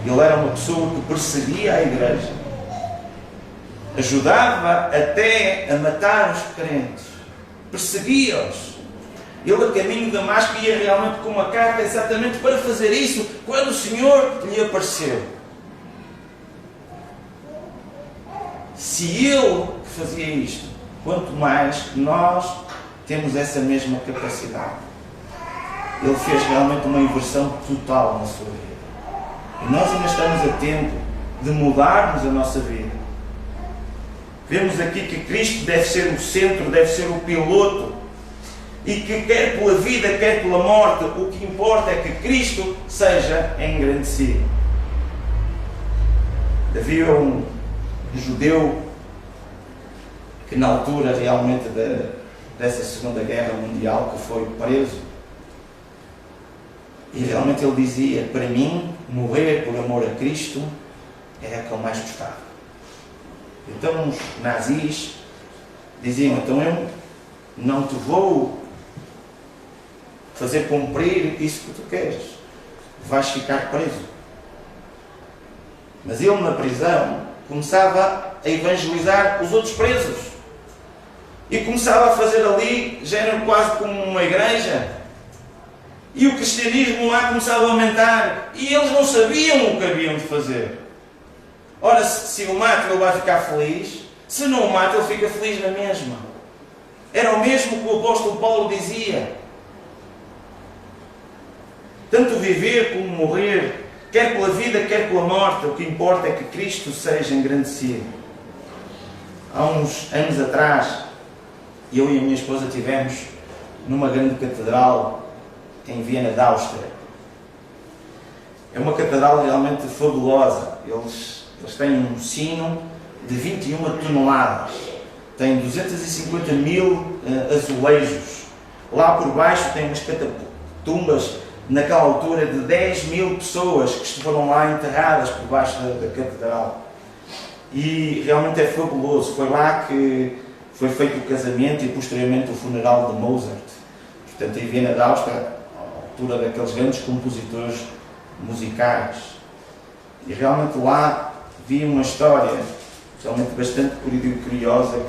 Ele era uma pessoa que perseguia a igreja, ajudava até a matar os crentes, perseguia-os. Ele, a caminho de Damasco, ia realmente com uma carga exatamente para fazer isso, quando o Senhor lhe apareceu. Se ele fazia isto, quanto mais nós temos essa mesma capacidade. Ele fez realmente uma inversão total na sua vida. E nós ainda estamos a tempo de mudarmos a nossa vida. Vemos aqui que Cristo deve ser o centro, deve ser o piloto. E que quer pela vida, quer pela morte, o que importa é que Cristo seja engrandecido. Havia um judeu que na altura realmente dessa Segunda Guerra Mundial que foi preso. E realmente ele dizia, para mim, morrer por amor a Cristo era o que eu mais gostava. Então os nazis diziam, então eu não te vou fazer cumprir isso que tu queres. Vais ficar preso. Mas ele na prisão começava a evangelizar os outros presos. E começava a fazer ali, já era quase como uma igreja. E o cristianismo lá começava a aumentar. E eles não sabiam o que haviam de fazer. Ora, se o mata, ele vai ficar feliz. Se não o mata, ele fica feliz na mesma. Era o mesmo que o apóstolo Paulo dizia. Tanto viver como morrer, quer pela vida, quer pela morte, o que importa é que Cristo seja engrandecido. Há uns anos atrás, eu e a minha esposa estivemos numa grande catedral em Viena da Áustria. É uma catedral realmente fabulosa. Eles têm um sino de 21 toneladas. Tem 250 mil azulejos. Lá por baixo tem umas catatumbas, naquela altura, de 10 mil pessoas que foram lá enterradas por baixo da catedral. E realmente é fabuloso. Foi lá que foi feito o casamento e posteriormente o funeral de Mozart. Portanto, em Viena da Áustria, altura daqueles grandes compositores musicais. E realmente lá vi uma história realmente bastante curiosa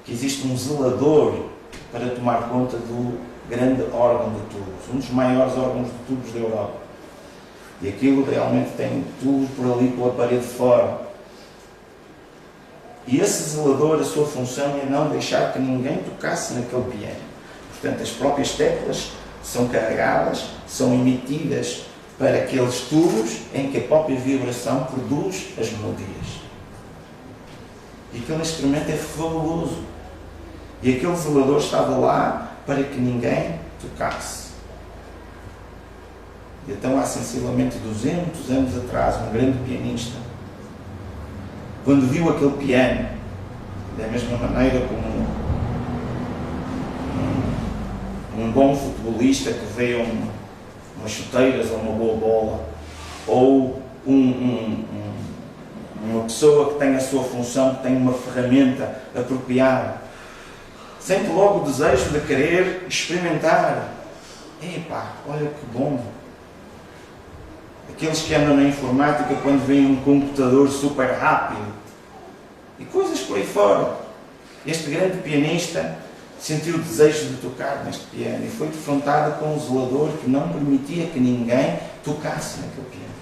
que existe um zelador para tomar conta do grande órgão de tubos, um dos maiores órgãos de tubos da Europa. E aquilo realmente tem tubos por ali pela parede de fora. E esse zelador, a sua função é não deixar que ninguém tocasse naquele piano. Portanto, as próprias teclas são carregadas, são emitidas para aqueles tubos em que a própria vibração produz as melodias. E aquele instrumento é fabuloso. E aquele zelador estava lá para que ninguém tocasse. E então, há sensivelmente 200 anos atrás, um grande pianista, quando viu aquele piano, da mesma maneira como um bom futebolista que vê umas chuteiras ou uma boa bola, ou uma pessoa que tem a sua função, que tem uma ferramenta apropriada, sente logo o desejo de querer experimentar. Epá, olha que bom! Aqueles que andam na informática quando veem um computador super rápido e coisas por aí fora. Este grande pianista sentiu o desejo de tocar neste piano e foi defrontado com um zelador que não permitia que ninguém tocasse naquele piano.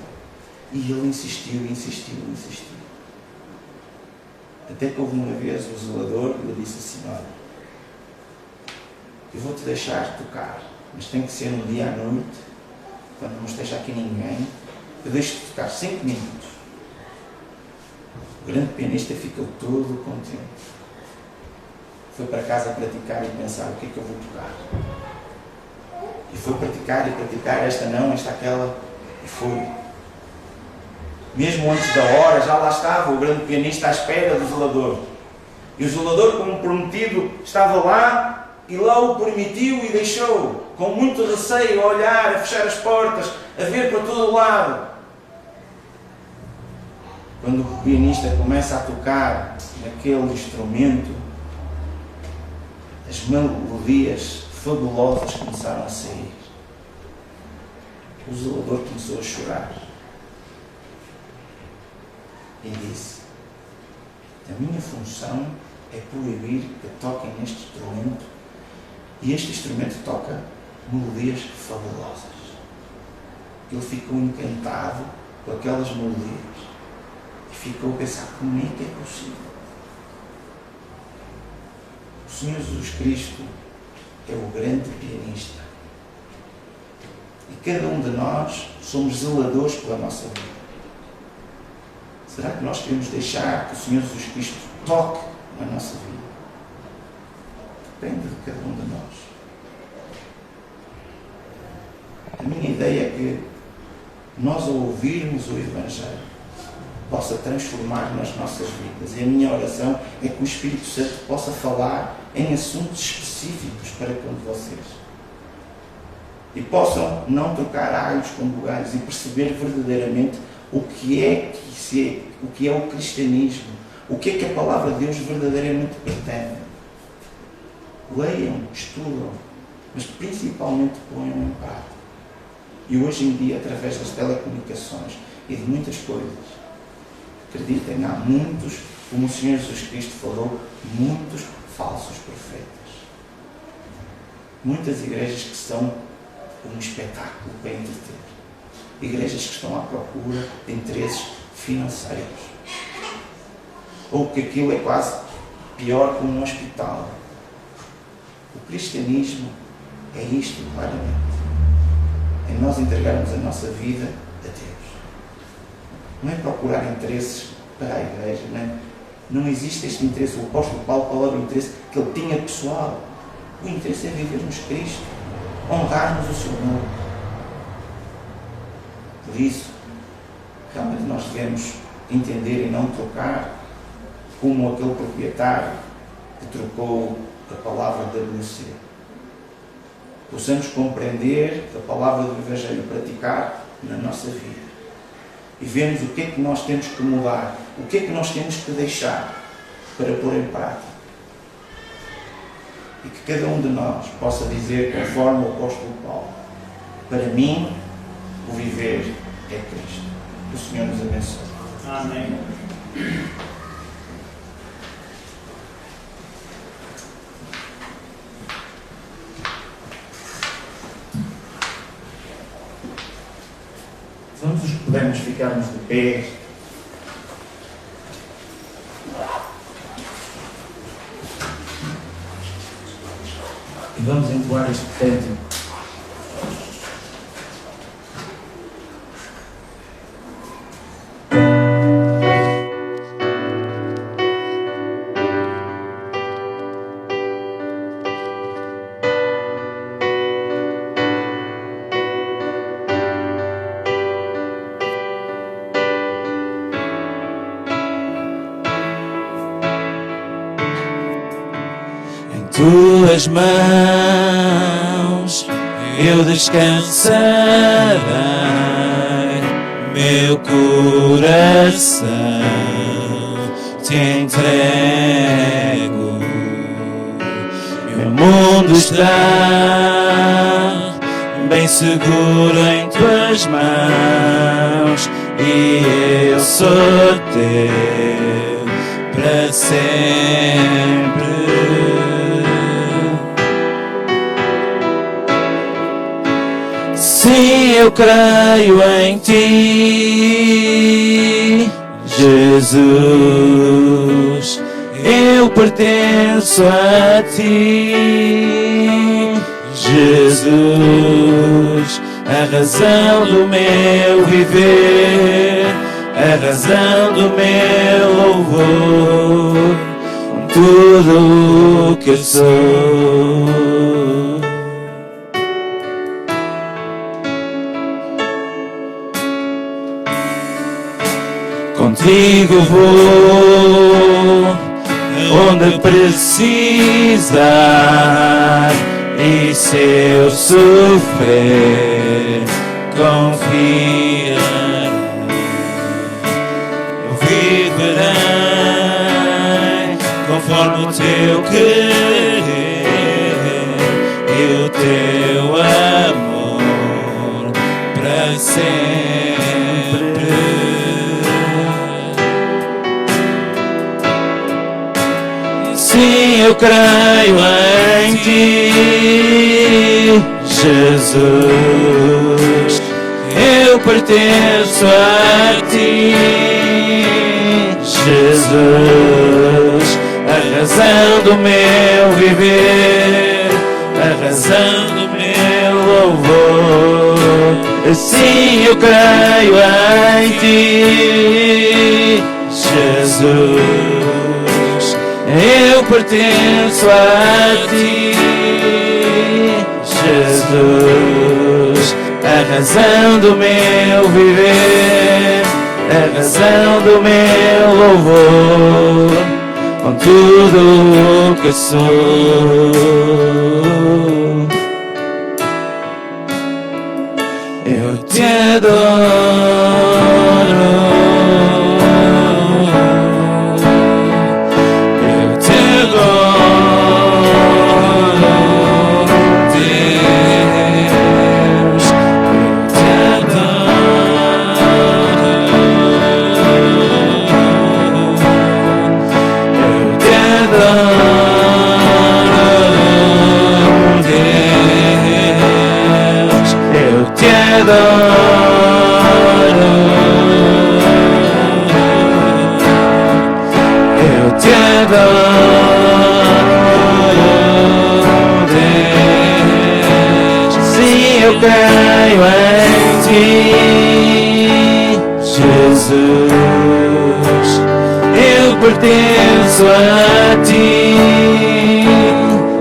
E ele insistiu. Até que houve uma vez o zelador lhe disse assim, olha, eu vou-te deixar tocar, mas tem que ser um dia à noite, quando não esteja aqui ninguém, eu deixo-te tocar 5 minutos. grande pianista ficou todo contente. Foi para casa praticar e pensar: o que é que eu vou tocar? E foi praticar e praticar, esta não, esta aquela, e foi. Mesmo antes da hora, já lá estava o grande pianista à espera do zelador. E o zelador, como prometido, estava lá e lá o permitiu e deixou, com muito receio, a olhar, a fechar as portas, a ver para todo o lado. Quando o pianista começa a tocar naquele instrumento, as melodias fabulosas começaram a sair. O zelador começou a chorar e disse: a minha função é proibir que toquem neste instrumento, e este instrumento toca melodias fabulosas. Ele ficou encantado com aquelas melodias e ficou a pensar: como é que é possível? O Senhor Jesus Cristo é o grande pianista. E cada um de nós somos zeladores pela nossa vida. Será que nós queremos deixar que o Senhor Jesus Cristo toque na nossa vida? Depende de cada um de nós. A minha ideia é que nós, ao ouvirmos o Evangelho, possa transformar nas nossas vidas. E a minha oração é que o Espírito Santo possa falar em assuntos específicos para com vocês. E possam não trocar alhos com bugalhos e perceber verdadeiramente o que é o cristianismo, o que é que a palavra de Deus verdadeiramente pretende. Leiam, estudam, mas principalmente ponham em prática. E hoje em dia, através das telecomunicações e de muitas coisas, acreditem, há muitos, como o Senhor Jesus Cristo falou, muitos falsos profetas. Muitas igrejas que são um espetáculo para entreter. Igrejas que estão à procura de interesses financeiros. Ou que aquilo é quase pior que um hospital. O cristianismo é isto, claramente. É nós entregarmos a nossa vida a Deus. Não é procurar interesses para a igreja. Não existe este interesse. O apóstolo Paulo falava do interesse que ele tinha pessoal. O interesse é vivermos Cristo. Honrarmos o seu nome. Por isso, realmente nós devemos entender e não trocar como aquele proprietário que trocou a palavra WC. Possamos compreender a palavra do Evangelho, praticar na nossa vida. E vermos o que é que nós temos que mudar, o que é que nós temos que deixar para pôr em prática. E que cada um de nós possa dizer, conforme o apóstolo Paulo: para mim, o viver é Cristo. Que o Senhor nos abençoe. Amém. Vamos, os que pudermos, ficarmos de pé. E vamos entoar este cântico. Tuas mãos eu descansarei, meu coração te entrego. Meu mundo está bem seguro em tuas mãos e eu sou teu para sempre. Sim, eu creio em ti, Jesus. Eu pertenço a ti, Jesus. A razão do meu viver, a razão do meu louvor, com tudo o que eu sou. Contigo vou onde precisar, e se eu sofrer, confiarei. Eu viverei conforme o teu querer e o teu amor para sempre. Sim, eu creio em ti, Jesus. Eu pertenço a ti, Jesus. A razão do meu viver, a razão do meu louvor. Sim, eu creio em ti, Jesus. Eu pertenço a ti, Jesus. A razão do meu viver, a razão do meu louvor, com tudo o que sou. Eu te adoro. Eu te adoro, Deus. Sim, eu creio em ti, Jesus. Eu pertenço a ti,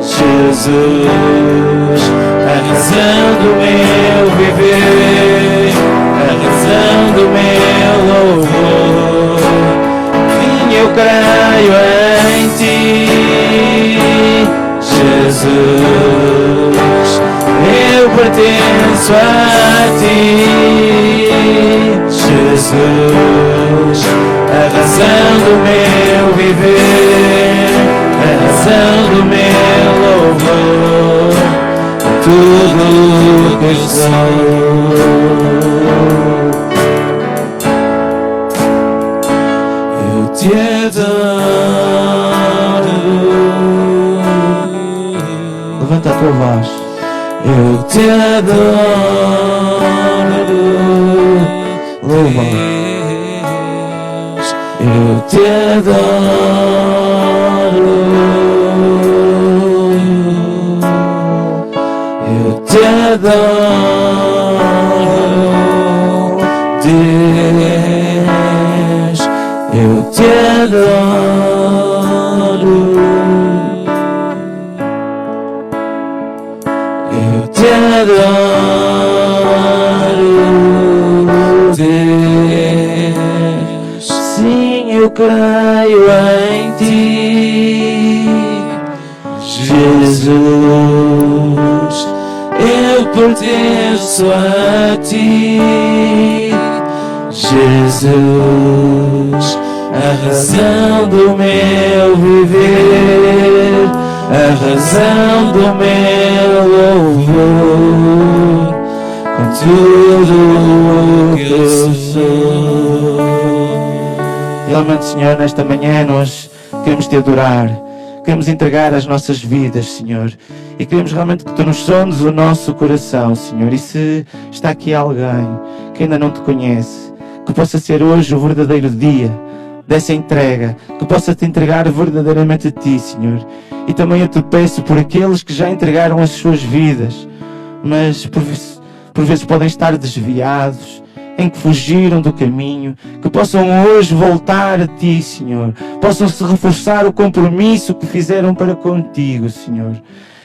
Jesus. A razão do meu viver, a razão do meu louvor. Sim, eu creio em ti, Jesus. Eu pertenço a ti, Jesus. A razão do meu viver, a razão do meu louvor, tudo que eu sou. Eu te adoro. Levanta a tua voz. Eu te adoro, louva. Eu te adoro. Eu te adoro, Deus. Eu te adoro. Eu te adoro, Deus. Sim, eu creio em ti, Jesus. Eu pertenço a ti, Jesus. A razão do meu viver, a razão do meu louvor, com tudo o que eu sou. Realmente, Senhor, nesta manhã nós queremos te adorar, queremos entregar as nossas vidas, Senhor, e queremos realmente que tu nos sondes o nosso coração, Senhor. E se está aqui alguém que ainda não te conhece, que possa ser hoje o verdadeiro dia dessa entrega, que possa te entregar verdadeiramente a ti, Senhor. E também eu te peço por aqueles que já entregaram as suas vidas, mas por vezes podem estar desviados, em que fugiram do caminho, que possam hoje voltar a Ti, Senhor. Possam se reforçar o compromisso que fizeram para contigo, Senhor.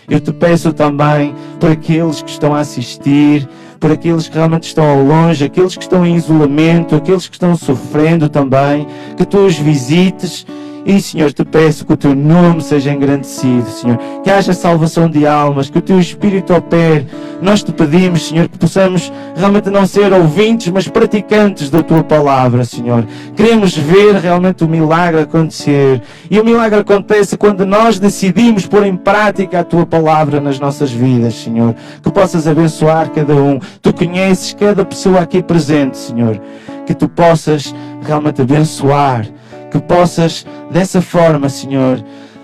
Eu te peço também por aqueles que estão a assistir, por aqueles que realmente estão ao longe, aqueles que estão em isolamento, aqueles que estão sofrendo também, que Tu os visites. E, Senhor, te peço que o Teu nome seja engrandecido, Senhor. Que haja salvação de almas, que o Teu Espírito opere. Nós te pedimos, Senhor, que possamos realmente não ser ouvintes, mas praticantes da Tua palavra, Senhor. Queremos ver realmente o milagre acontecer. E o milagre acontece quando nós decidimos pôr em prática a Tua palavra nas nossas vidas, Senhor. Que possas abençoar cada um. Tu conheces cada pessoa aqui presente, Senhor. Que Tu possas realmente abençoar. Que possas, dessa forma, Senhor,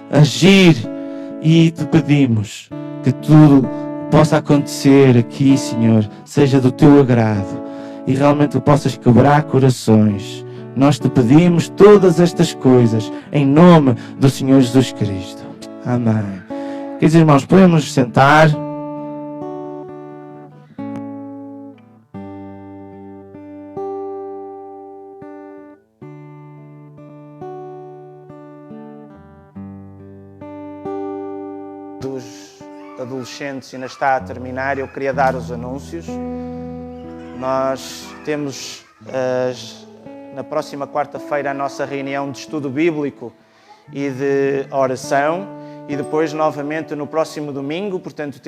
agir, e te pedimos que tudo possa acontecer aqui, Senhor, seja do Teu agrado e realmente tu possas quebrar corações. Nós te pedimos todas estas coisas em nome do Senhor Jesus Cristo. Amém. Queridos irmãos, podemos sentar. Adolescentes ainda está a terminar, eu queria dar os anúncios. Nós temos na próxima quarta-feira a nossa reunião de estudo bíblico e de oração, e depois novamente no próximo domingo. Portanto,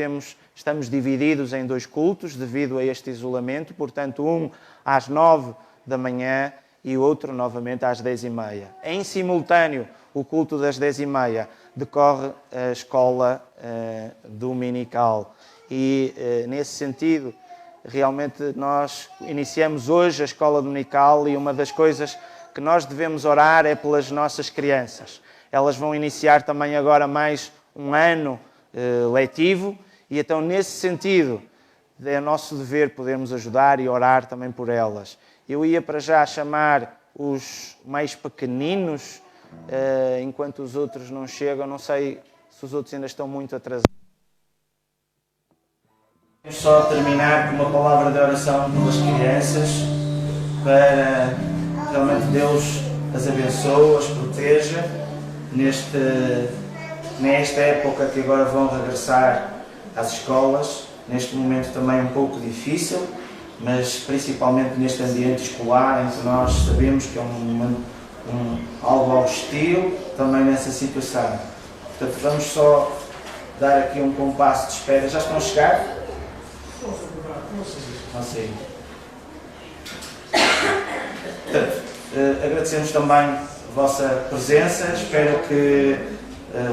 estamos divididos em 2 cultos devido a este isolamento, portanto um às 9 da manhã e o outro novamente às 10h30. Em simultâneo, o culto das 10h30 decorre a escola dominical, e nesse sentido realmente nós iniciamos hoje a escola dominical, e uma das coisas que nós devemos orar é pelas nossas crianças. Elas vão iniciar também agora mais um ano letivo, e então nesse sentido é nosso dever podermos ajudar e orar também por elas. Eu ia para já chamar os mais pequeninos, enquanto os outros não chegam. Não sei se os outros ainda estão muito atrasados. Vamos só terminar com uma palavra de oração pelas crianças, para realmente Deus as abençoe, as proteja nesta época que agora vão regressar às escolas, neste momento também um pouco difícil, mas principalmente neste ambiente escolar, em que nós sabemos que é algo hostil também nessa situação. Portanto, vamos só dar aqui um compasso de espera. Já estão a chegar? Não sei. Portanto, agradecemos também a vossa presença. Espero que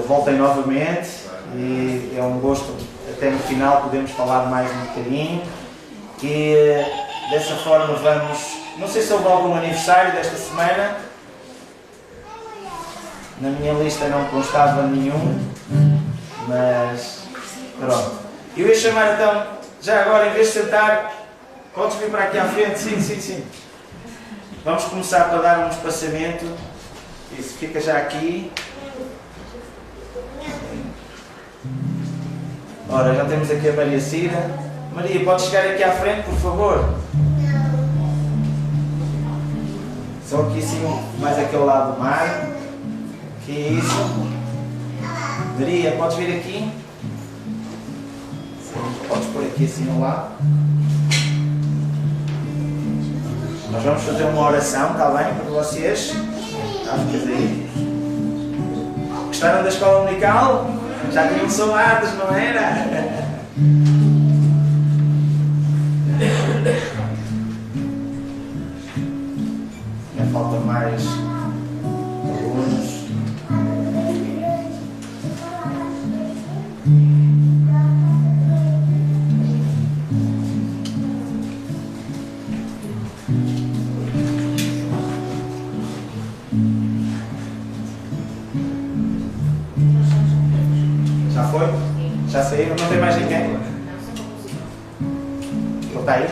voltem novamente, e é um gosto até no final podemos falar mais um bocadinho. E dessa forma vamos... Não sei se houve algum aniversário desta semana. Na minha lista não constava nenhum, mas pronto. Eu ia chamar então, já agora, em vez de sentar, podes vir para aqui à frente? Sim. Vamos começar para dar um espaçamento. Isso, fica já aqui. Ora, já temos aqui a Maria Cida. Maria, pode chegar aqui à frente, por favor? Só aqui sim, mais aquele lado do mar. Que é isso? Maria, podes vir aqui? Podes pôr aqui assim no lado. Nós vamos fazer uma oração, está bem, para vocês? Ficas aí. Gostaram da escola dominical? Já tinham saudades, não era? Ainda falta mais alunos. Já foi? Já saíram? Não tem mais ninguém? Ele está aí?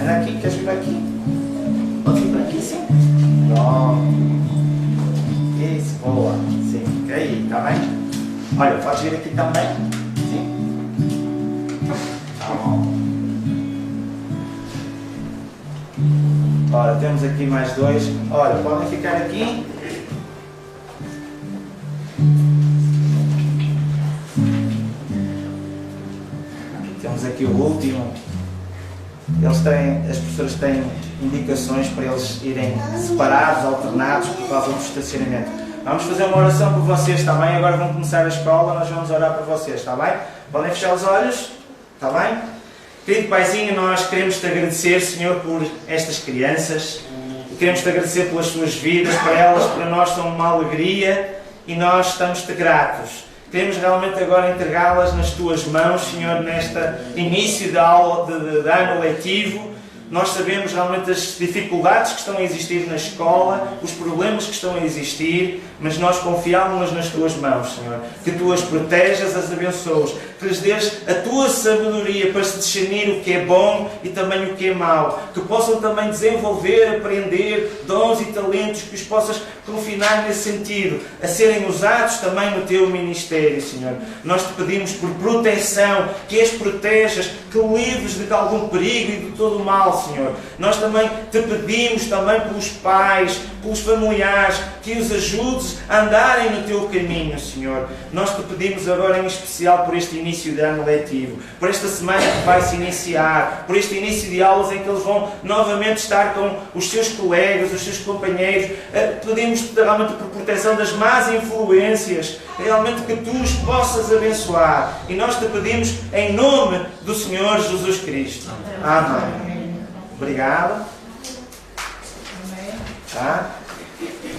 Anda Olha, podes vir aqui também. Sim. Tá bom. Ora, temos aqui mais dois. Olha, podem ficar aqui. Temos aqui o último. As professoras têm indicações para eles irem separados, alternados, por causa do estacionamento. Vamos fazer uma oração por vocês, está bem? Agora vão começar a escola, nós vamos orar por vocês, está bem? Podem fechar os olhos, está bem? Querido Paizinho, nós queremos te agradecer, Senhor, por estas crianças. Queremos te agradecer pelas suas vidas, para elas, para nós são uma alegria e nós estamos-te gratos. Queremos realmente agora entregá-las nas tuas mãos, Senhor, neste início de aula, de ano letivo. Nós sabemos realmente as dificuldades que estão a existir na escola, os problemas que estão a existir, mas nós confiamos nas tuas mãos, Senhor. Que tu as protejas, as abençoes, que lhes dês a tua sabedoria para se discernir o que é bom e também o que é mau. Que possam também desenvolver, aprender dons e talentos, que os possas confinar nesse sentido, a serem usados também no teu ministério, Senhor. Nós te pedimos por proteção, que as protejas, que livres de algum perigo e de todo o mal, Senhor. Nós também te pedimos também pelos pais, pelos familiares, que os ajudes a andarem no teu caminho, Senhor. Nós te pedimos agora em especial por este início de ano letivo, por esta semana que vai se iniciar, por este início de aulas em que eles vão novamente estar com os seus colegas, os seus companheiros. Pedimos realmente por proteção das más influências, realmente que tu os possas abençoar. E nós te pedimos em nome do Senhor Jesus Cristo. Amém. Obrigado. Tá?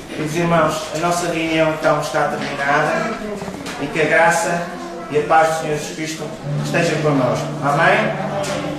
Queridos irmãos, a nossa reunião então está terminada e que a graça e a paz do Senhor Jesus Cristo estejam connosco. Amém?